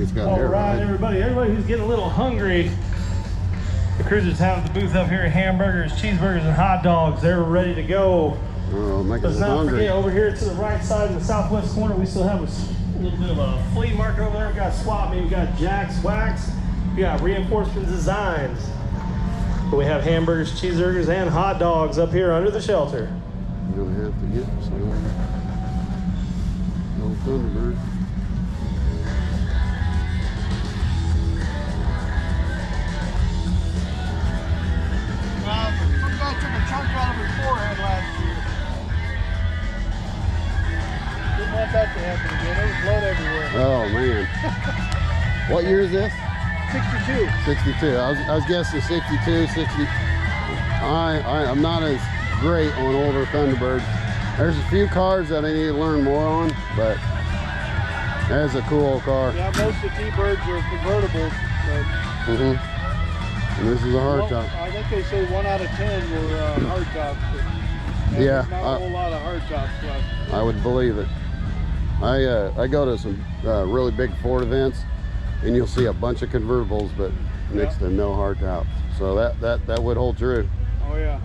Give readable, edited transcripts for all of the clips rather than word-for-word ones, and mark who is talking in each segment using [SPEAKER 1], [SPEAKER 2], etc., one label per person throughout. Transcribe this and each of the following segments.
[SPEAKER 1] it's got
[SPEAKER 2] All
[SPEAKER 1] air
[SPEAKER 2] right,
[SPEAKER 1] ride.
[SPEAKER 2] everybody who's getting a little hungry, the Cruisers have the booth up here, hamburgers, cheeseburgers, and hot dogs. They're ready to go.
[SPEAKER 1] Oh, making
[SPEAKER 2] Let's
[SPEAKER 1] us
[SPEAKER 2] not
[SPEAKER 1] hungry.
[SPEAKER 2] forget, over here to the right side in the southwest corner, we still have a little bit of a flea market over there. We got Swap Meet, we got Jack's Wax, we got Reinforcement Designs. We have hamburgers, cheeseburgers, and hot dogs up here under the shelter.
[SPEAKER 1] You're gonna have to get some old Thunderbird.
[SPEAKER 3] Some guy took a chunk out of his forehead last year. Didn't want that to happen again. There was blood everywhere.
[SPEAKER 1] Oh man. What year is this?
[SPEAKER 3] 62.
[SPEAKER 1] 62. I was guessing 62, 60. I'm not as great on older Thunderbirds. There's a few cars that I need to learn more on, but that's a cool old car.
[SPEAKER 3] Yeah, most of the T-Birds are convertibles. But
[SPEAKER 1] And this is a hardtop.
[SPEAKER 3] I think they say 1 out of 10 were hardtops.
[SPEAKER 1] Yeah,
[SPEAKER 3] There's not a whole lot of hardtops left.
[SPEAKER 1] I would believe it. I go to some really big Ford events, and you'll see a bunch of convertibles, but next to no hardtops. So that would hold true.
[SPEAKER 3] Oh yeah.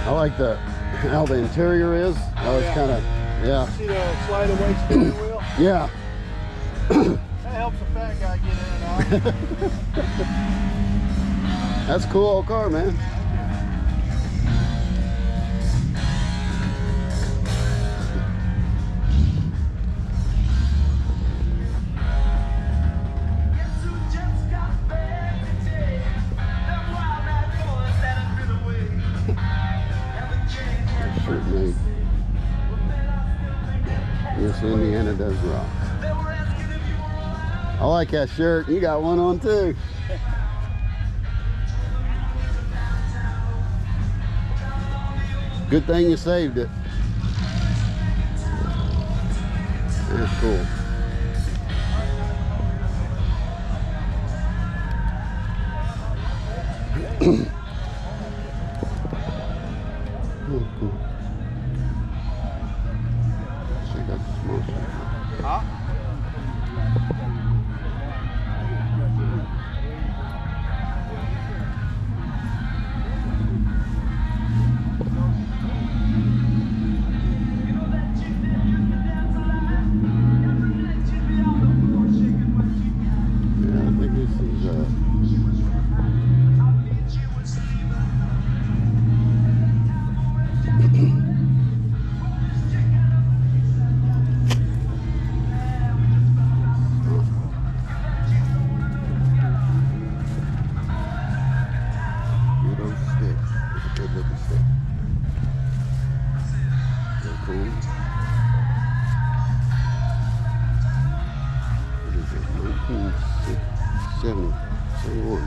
[SPEAKER 1] I like how the interior is. How it's kind of, yeah.
[SPEAKER 3] See the slide away steering wheel?
[SPEAKER 1] Yeah.
[SPEAKER 3] That helps a fat guy get in and out.
[SPEAKER 1] That's a cool old car, man. Yes, Indiana does rock. I like that shirt. You got one on too. Good thing you saved it. That's cool. Oh, cool. Check out the small shop.
[SPEAKER 3] Huh?
[SPEAKER 1] Yeah, I think this is good old stick. It's a good looking stick. Very cool. What is it? 1970, 71.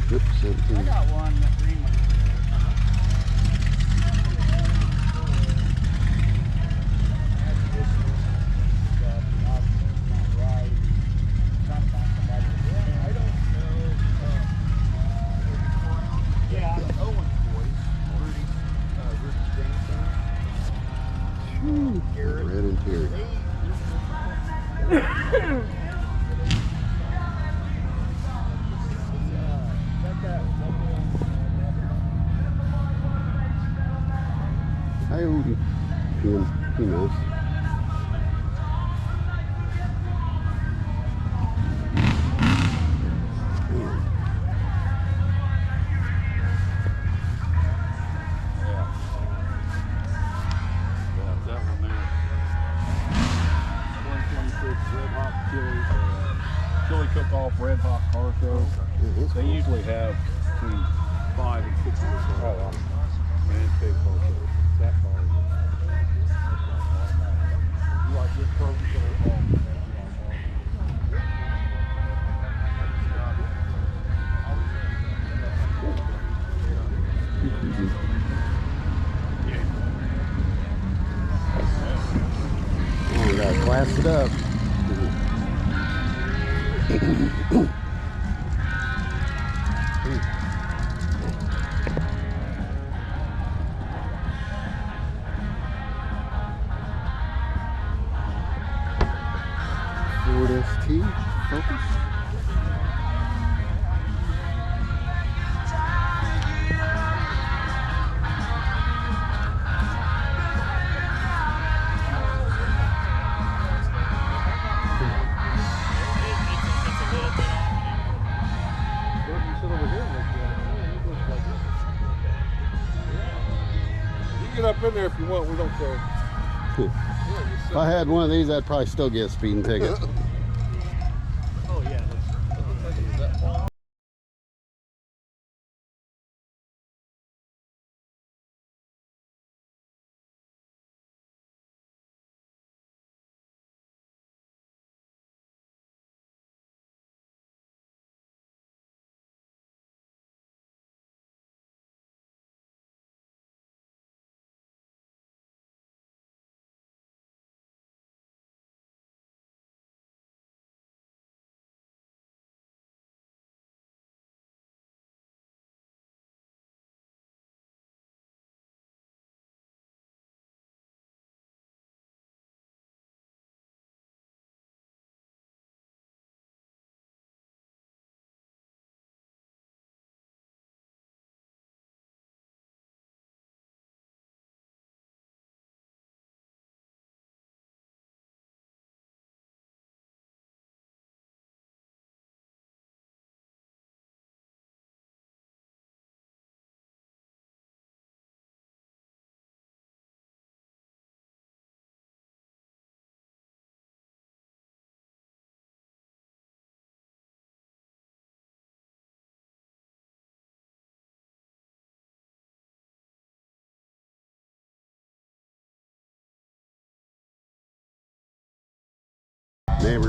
[SPEAKER 1] Yep, 17.
[SPEAKER 3] I got one, that green one.
[SPEAKER 1] Red interior. Coyote. He knows.
[SPEAKER 4] Chili cook-off, red hot car shows.
[SPEAKER 1] Yeah,
[SPEAKER 4] They usually have between 5 and 6 years old. Oh, wow. Man, big car shows. That car is you like this program?
[SPEAKER 1] Oh, we gotta class it up. Ford ST Focus.
[SPEAKER 4] You sit over here and look at it. Yeah, it looks like it. You can get up in there if you want. We don't care.
[SPEAKER 1] If I had one of these, I'd probably still get a speeding ticket.
[SPEAKER 3] Oh yeah.
[SPEAKER 1] Neighbors.